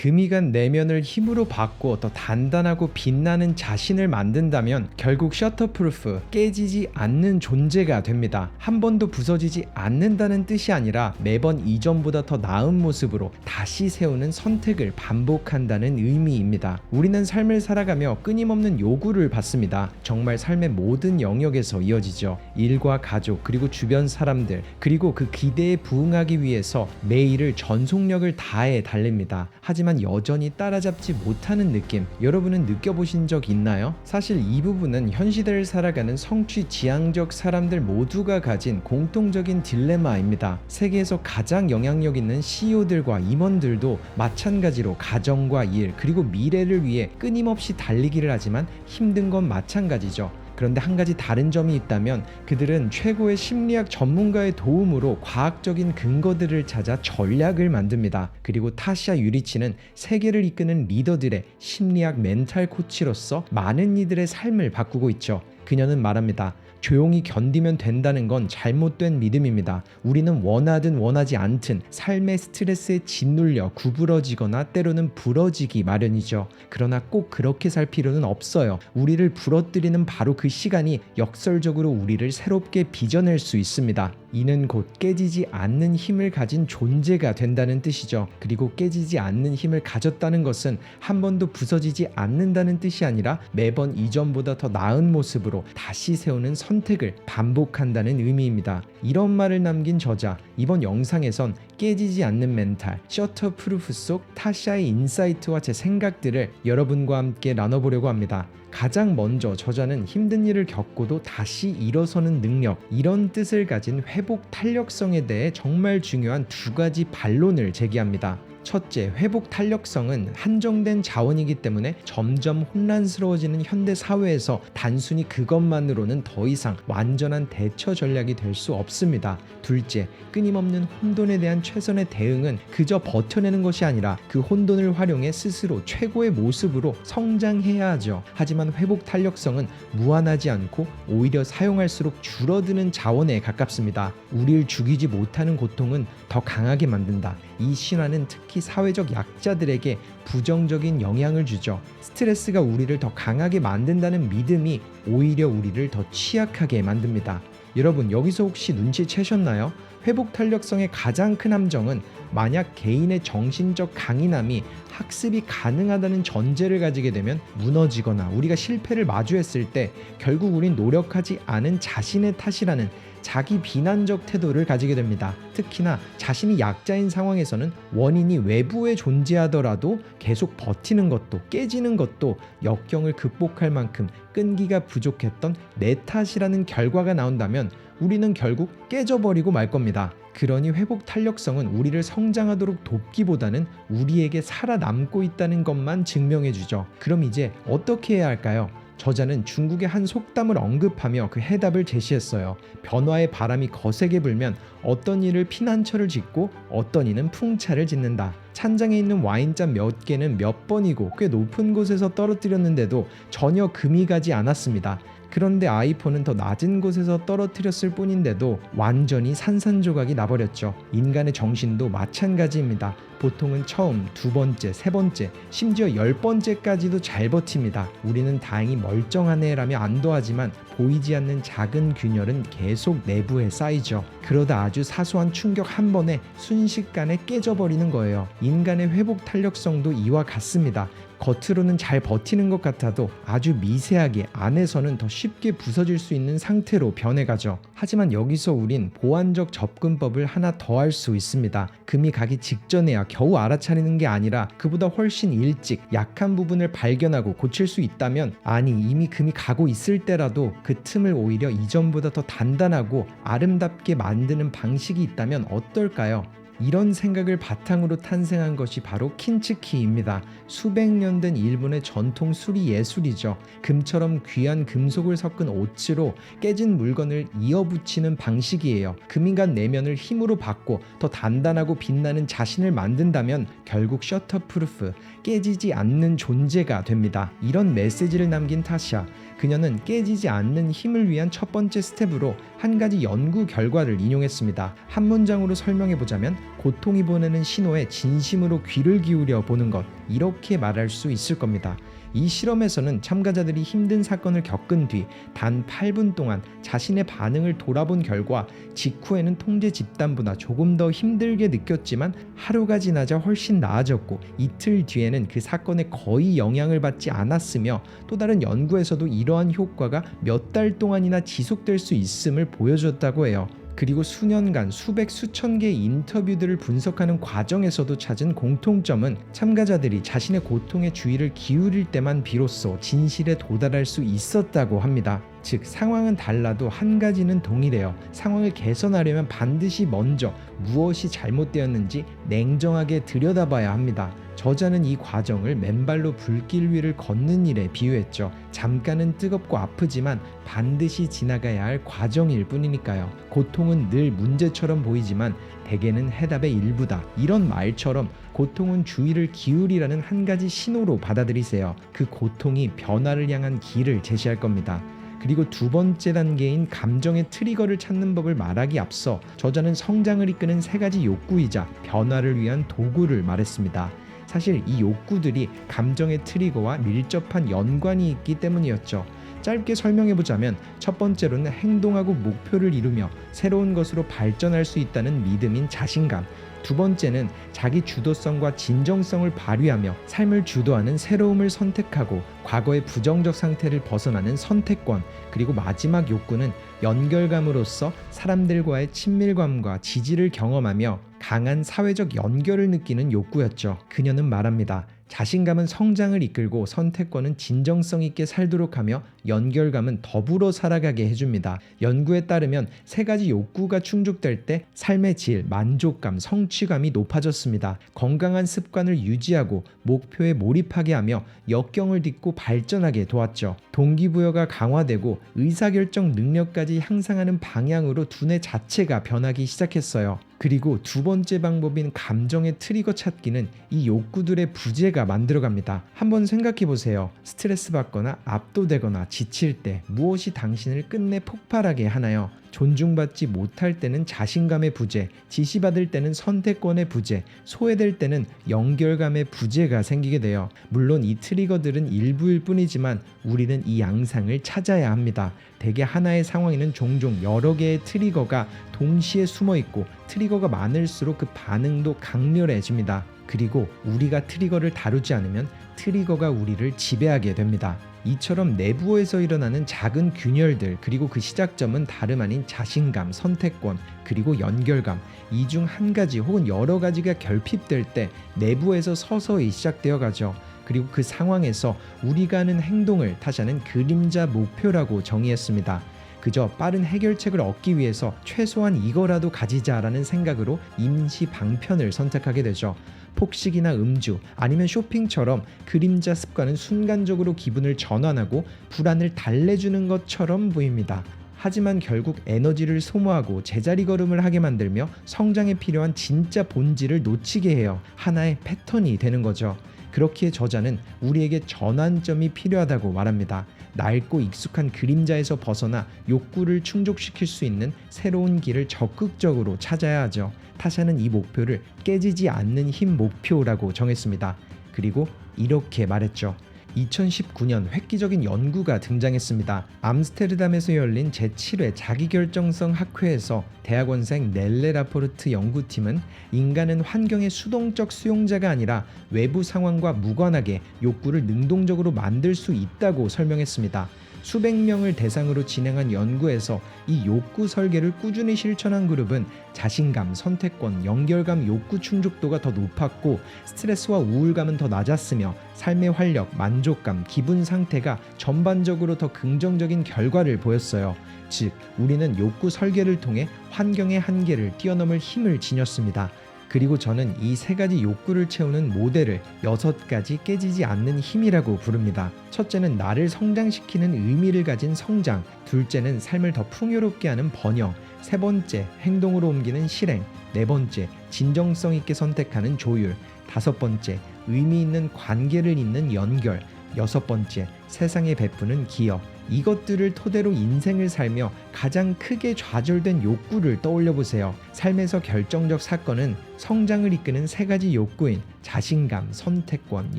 금이 간 내면을 힘으로 바꿔 더 단단하고 빛나는 자신을 만든다면 결국 셔터프루프, 깨지지 않는 존재가 됩니다. 한 번도 부서지지 않는다는 뜻이 아니라 매번 이전보다 더 나은 모습으로 다시 세우는 선택을 반복한다는 의미입니다. 우리는 삶을 살아가며 끊임없는 요구를 받습니다. 정말 삶의 모든 영역에서 이어지죠. 일과 가족, 그리고 주변 사람들, 그리고 그 기대에 부응하기 위해서 매일을 전속력을 다해 달립니다. 하지만 여전히 따라잡지 못하는 느낌, 여러분은 느껴보신 적 있나요? 사실 이 부분은 현 시대를 살아가는 성취 지향적 사람들 모두가 가진 공통적인 딜레마입니다. 세계에서 가장 영향력 있는 CEO들과 임원들도 마찬가지로 가정과 일, 그리고 미래를 위해 끊임없이 달리기를 하지만 힘든 건 마찬가지죠. 그런데 한 가지 다른 점이 있다면 그들은 최고의 심리학 전문가의 도움으로 과학적인 근거들을 찾아 전략을 만듭니다. 그리고 타시아 유리치는 세계를 이끄는 리더들의 심리학 멘탈 코치로서 많은 이들의 삶을 바꾸고 있죠. 그녀는 말합니다. 조용히 견디면 된다는 건 잘못된 믿음입니다. 우리는 원하든 원하지 않든 삶의 스트레스에 짓눌려 구부러지거나 때로는 부러지기 마련이죠. 그러나 꼭 그렇게 살 필요는 없어요. 우리를 부러뜨리는 바로 그 시간이 역설적으로 우리를 새롭게 빚어낼 수 있습니다. 이는 곧 깨지지 않는 힘을 가진 존재가 된다는 뜻이죠. 그리고 깨지지 않는 힘을 가졌다는 것은 한 번도 부서지지 않는다는 뜻이 아니라 매번 이전보다 더 나은 모습으로 다시 세우는 선택을 반복한다는 의미입니다. 이런 말을 남긴 저자, 이번 영상에선 깨지지 않는 멘탈, 셔터프루프 속 타샤의 인사이트와 제 생각들을 여러분과 함께 나눠보려고 합니다. 가장 먼저 저자는 힘든 일을 겪고도 다시 일어서는 능력, 이런 뜻을 가진 회복 탄력성에 대해 정말 중요한 두 가지 반론을 제기합니다. 첫째, 회복 탄력성은 한정된 자원이기 때문에 점점 혼란스러워지는 현대 사회에서 단순히 그것만으로는 더 이상 완전한 대처 전략이 될 수 없습니다. 둘째, 끊임없는 혼돈에 대한 최선의 대응은 그저 버텨내는 것이 아니라 그 혼돈을 활용해 스스로 최고의 모습으로 성장해야 하죠. 하지만 회복 탄력성은 무한하지 않고 오히려 사용할수록 줄어드는 자원에 가깝습니다. 우리를 죽이지 못하는 고통은 더 강하게 만든다. 이 신화는 특히 사회적 약자들에게 부정적인 영향을 주죠. 스트레스가 우리를 더 강하게 만든다는 믿음이 오히려 우리를 더 취약하게 만듭니다. 여러분, 여기서 혹시 눈치채셨나요? 회복 탄력성의 가장 큰 함정은 만약 개인의 정신적 강인함이 학습이 가능하다는 전제를 가지게 되면 무너지거나 우리가 실패를 마주했을 때 결국 우린 노력하지 않은 자신의 탓이라는 자기 비난적 태도를 가지게 됩니다. 특히나 자신이 약자인 상황에서는 원인이 외부에 존재하더라도 계속 버티는 것도, 깨지는 것도 역경을 극복할 만큼 끈기가 부족했던 내 탓이라는 결과가 나온다면 우리는 결국 깨져버리고 말 겁니다. 그러니 회복 탄력성은 우리를 성장하도록 돕기보다는 우리에게 살아남고 있다는 것만 증명해주죠. 그럼 이제 어떻게 해야 할까요? 저자는 중국의 한 속담을 언급하며 그 해답을 제시했어요. 변화의 바람이 거세게 불면 어떤 이를 피난처를 짓고 어떤 이는 풍차를 짓는다. 찬장에 있는 와인잔 몇 개는 몇 번이고 꽤 높은 곳에서 떨어뜨렸는데도 전혀 금이 가지 않았습니다. 그런데 아이폰은 더 낮은 곳에서 떨어뜨렸을 뿐인데도 완전히 산산조각이 나버렸죠. 인간의 정신도 마찬가지입니다. 보통은 처음, 두 번째, 세 번째, 심지어 10번째까지도 잘 버팁니다. 우리는 다행히 멀쩡한 애라며 안도하지만 보이지 않는 작은 균열은 계속 내부에 쌓이죠. 그러다 아주 사소한 충격 한 번에 순식간에 깨져버리는 거예요. 인간의 회복 탄력성도 이와 같습니다. 겉으로는 잘 버티는 것 같아도 아주 미세하게 안에서는 더 쉽게 부서질 수 있는 상태로 변해가죠. 하지만 여기서 우린 보완적 접근법을 하나 더 할 수 있습니다. 금이 가기 직전에야 겨우 알아차리는 게 아니라 그보다 훨씬 일찍 약한 부분을 발견하고 고칠 수 있다면, 아니 이미 금이 가고 있을 때라도 그 틈을 오히려 이전보다 더 단단하고 아름답게 만드는 방식이 있다면 어떨까요? 이런 생각을 바탕으로 탄생한 것이 바로 킨츠키입니다. 수백 년 된 일본의 전통 수리 예술이죠. 금처럼 귀한 금속을 섞은 오츠로 깨진 물건을 이어붙이는 방식이에요. 금이 간 내면을 힘으로 바꿔 더 단단하고 빛나는 자신을 만든다면 결국 셔터프루프, 깨지지 않는 존재가 됩니다. 이런 메시지를 남긴 타샤, 그녀는 깨지지 않는 힘을 위한 첫 번째 스텝으로 한 가지 연구 결과를 인용했습니다. 한 문장으로 설명해보자면 고통이 보내는 신호에 진심으로 귀를 기울여 보는 것, 이렇게 말할 수 있을 겁니다. 이 실험에서는 참가자들이 힘든 사건을 겪은 뒤 단 8분 동안 자신의 반응을 돌아본 결과 직후에는 통제 집단보다 조금 더 힘들게 느꼈지만 하루가 지나자 훨씬 나아졌고 이틀 뒤에는 그 사건에 거의 영향을 받지 않았으며 또 다른 연구에서도 이러한 효과가 몇 달 동안이나 지속될 수 있음을 보여줬다고 해요. 그리고 수년간 수백 수천 개의 인터뷰들을 분석하는 과정에서도 찾은 공통점은 참가자들이 자신의 고통에 주의를 기울일 때만 비로소 진실에 도달할 수 있었다고 합니다. 즉 상황은 달라도 한 가지는 동일해요. 상황을 개선하려면 반드시 먼저 무엇이 잘못되었는지 냉정하게 들여다봐야 합니다. 저자는 이 과정을 맨발로 불길 위를 걷는 일에 비유했죠. 잠깐은 뜨겁고 아프지만 반드시 지나가야 할 과정일 뿐이니까요. 고통은 늘 문제처럼 보이지만 대개는 해답의 일부다. 이런 말처럼 고통은 주의를 기울이라는 한 가지 신호로 받아들이세요. 그 고통이 변화를 향한 길을 제시할 겁니다. 그리고 두 번째 단계인 감정의 트리거를 찾는 법을 말하기 앞서 저자는 성장을 이끄는 세 가지 욕구이자 변화를 위한 도구를 말했습니다. 사실 이 욕구들이 감정의 트리거와 밀접한 연관이 있기 때문이었죠. 짧게 설명해보자면 첫 번째로는 행동하고 목표를 이루며 새로운 것으로 발전할 수 있다는 믿음인 자신감, 두 번째는 자기 주도성과 진정성을 발휘하며 삶을 주도하는 새로움을 선택하고 과거의 부정적 상태를 벗어나는 선택권, 그리고 마지막 욕구는 연결감으로써 사람들과의 친밀감과 지지를 경험하며 강한 사회적 연결을 느끼는 욕구였죠. 그녀는 말합니다. 자신감은 성장을 이끌고 선택권은 진정성 있게 살도록 하며 연결감은 더불어 살아가게 해줍니다. 연구에 따르면 세 가지 욕구가 충족될 때 삶의 질, 만족감, 성취감이 높아졌습니다. 건강한 습관을 유지하고 목표에 몰입하게 하며 역경을 딛고 발전하게 도왔죠. 동기부여가 강화되고 의사결정 능력까지 향상하는 방향으로 두뇌 자체가 변하기 시작했어요. 그리고 두 번째 방법인 감정의 트리거 찾기는 이 욕구들의 부재가 만들어갑니다. 한번 생각해보세요. 스트레스 받거나 압도되거나 지칠 때 무엇이 당신을 끝내 폭발하게 하나요? 존중받지 못할 때는 자신감의 부재, 지시받을 때는 선택권의 부재, 소외될 때는 연결감의 부재가 생기게 돼요. 물론 이 트리거들은 일부일 뿐이지만 우리는 이 양상을 찾아야 합니다. 대개 하나의 상황에는 종종 여러 개의 트리거가 동시에 숨어 있고 트리거가 많을수록 그 반응도 강렬해집니다. 그리고 우리가 트리거를 다루지 않으면 트리거가 우리를 지배하게 됩니다. 이처럼 내부에서 일어나는 작은 균열들, 그리고 그 시작점은 다름 아닌 자신감, 선택권, 그리고 연결감, 이 중 한 가지 혹은 여러 가지가 결핍될 때 내부에서 서서히 시작되어 가죠. 그리고 그 상황에서 우리가 하는 행동을 타자는 그림자 목표라고 정의했습니다. 그저 빠른 해결책을 얻기 위해서 최소한 이거라도 가지자라는 생각으로 임시 방편을 선택하게 되죠. 폭식이나 음주 아니면 쇼핑처럼 그림자 습관은 순간적으로 기분을 전환하고 불안을 달래주는 것처럼 보입니다. 하지만 결국 에너지를 소모하고 제자리 걸음을 하게 만들며 성장에 필요한 진짜 본질을 놓치게 해요. 하나의 패턴이 되는 거죠. 그렇기에 저자는 우리에게 전환점이 필요하다고 말합니다. 낡고 익숙한 그림자에서 벗어나 욕구를 충족시킬 수 있는 새로운 길을 적극적으로 찾아야 하죠. 타샤는 이 목표를 깨지지 않는 힘 목표라고 정했습니다. 그리고 이렇게 말했죠. 2019년 획기적인 연구가 등장했습니다. 암스테르담에서 열린 제7회 자기결정성 학회에서 대학원생 넬레 라포르트 연구팀은 인간은 환경의 수동적 수용자가 아니라 외부 상황과 무관하게 욕구를 능동적으로 만들 수 있다고 설명했습니다. 수백 명을 대상으로 진행한 연구에서 이 욕구 설계를 꾸준히 실천한 그룹은 자신감, 선택권, 연결감 욕구 충족도가 더 높았고 스트레스와 우울감은 더 낮았으며 삶의 활력, 만족감, 기분 상태가 전반적으로 더 긍정적인 결과를 보였어요. 즉, 우리는 욕구 설계를 통해 환경의 한계를 뛰어넘을 힘을 지녔습니다. 그리고 저는 이 세 가지 욕구를 채우는 모델을 6가지 깨지지 않는 힘이라고 부릅니다. 첫째는 나를 성장시키는 의미를 가진 성장, 둘째는 삶을 더 풍요롭게 하는 번영, 세 번째 행동으로 옮기는 실행, 네 번째 진정성 있게 선택하는 조율, 다섯 번째 의미 있는 관계를 잇는 연결, 여섯 번째 세상에 베푸는 기여, 이것들을 토대로 인생을 살며 가장 크게 좌절된 욕구를 떠올려 보세요. 삶에서 결정적 사건은 성장을 이끄는 세 가지 욕구인 자신감, 선택권,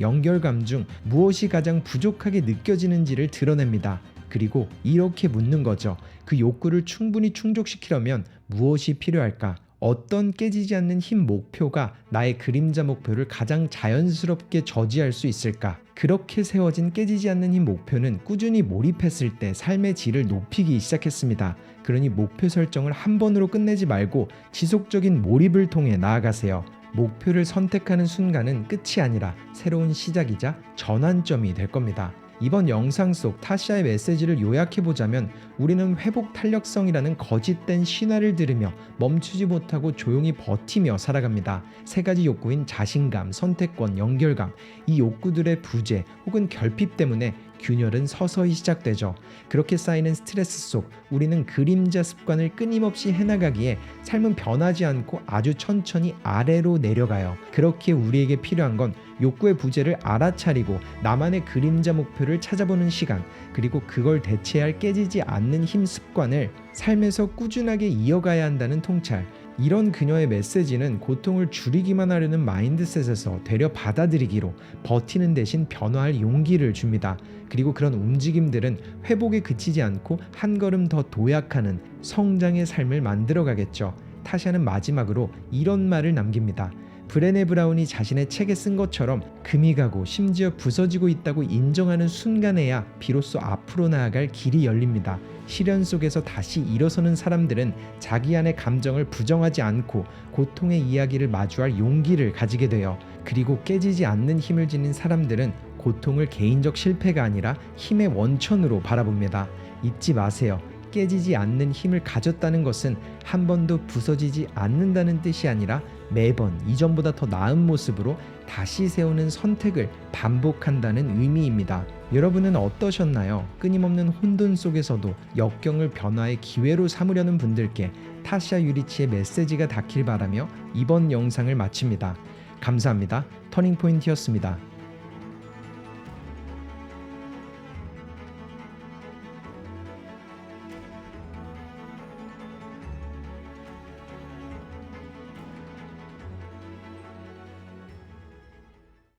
연결감 중 무엇이 가장 부족하게 느껴지는지를 드러냅니다. 그리고 이렇게 묻는 거죠. 그 욕구를 충분히 충족시키려면 무엇이 필요할까? 어떤 깨지지 않는 힘 목표가 나의 그림자 목표를 가장 자연스럽게 저지할 수 있을까? 그렇게 세워진 깨지지 않는 힘 목표는 꾸준히 몰입했을 때 삶의 질을 높이기 시작했습니다. 그러니 목표 설정을 한 번으로 끝내지 말고 지속적인 몰입을 통해 나아가세요. 목표를 선택하는 순간은 끝이 아니라 새로운 시작이자 전환점이 될 겁니다. 이번 영상 속 타샤의 메시지를 요약해보자면 우리는 회복 탄력성이라는 거짓된 신화를 들으며 멈추지 못하고 조용히 버티며 살아갑니다. 세 가지 욕구인 자신감, 선택권, 연결감, 이 욕구들의 부재 혹은 결핍 때문에 균열은 서서히 시작되죠. 그렇게 쌓이는 스트레스 속 우리는 그림자 습관을 끊임없이 해나가기에 삶은 변하지 않고 아주 천천히 아래로 내려가요. 그렇게 우리에게 필요한 건 욕구의 부재를 알아차리고 나만의 그림자 목표를 찾아보는 시간, 그리고 그걸 대체할 깨지지 않는 힘 습관을 삶에서 꾸준하게 이어가야 한다는 통찰. 이런 그녀의 메시지는 고통을 줄이기만 하려는 마인드셋에서 되려 받아들이기로 버티는 대신 변화할 용기를 줍니다. 그리고 그런 움직임들은 회복에 그치지 않고 한 걸음 더 도약하는 성장의 삶을 만들어가겠죠. 타샤는 마지막으로 이런 말을 남깁니다. 브레네 브라운이 자신의 책에 쓴 것처럼 금이 가고 심지어 부서지고 있다고 인정하는 순간에야 비로소 앞으로 나아갈 길이 열립니다. 시련 속에서 다시 일어서는 사람들은 자기 안의 감정을 부정하지 않고 고통의 이야기를 마주할 용기를 가지게 돼요. 그리고 깨지지 않는 힘을 지닌 사람들은 고통을 개인적 실패가 아니라 힘의 원천으로 바라봅니다. 잊지 마세요. 깨지지 않는 힘을 가졌다는 것은 한 번도 부서지지 않는다는 뜻이 아니라 매번 이전보다 더 나은 모습으로 다시 세우는 선택을 반복한다는 의미입니다. 여러분은 어떠셨나요? 끊임없는 혼돈 속에서도 역경을 변화의 기회로 삼으려는 분들께 타샤 유리치의 메시지가 닿길 바라며 이번 영상을 마칩니다. 감사합니다. 터닝포인트였습니다.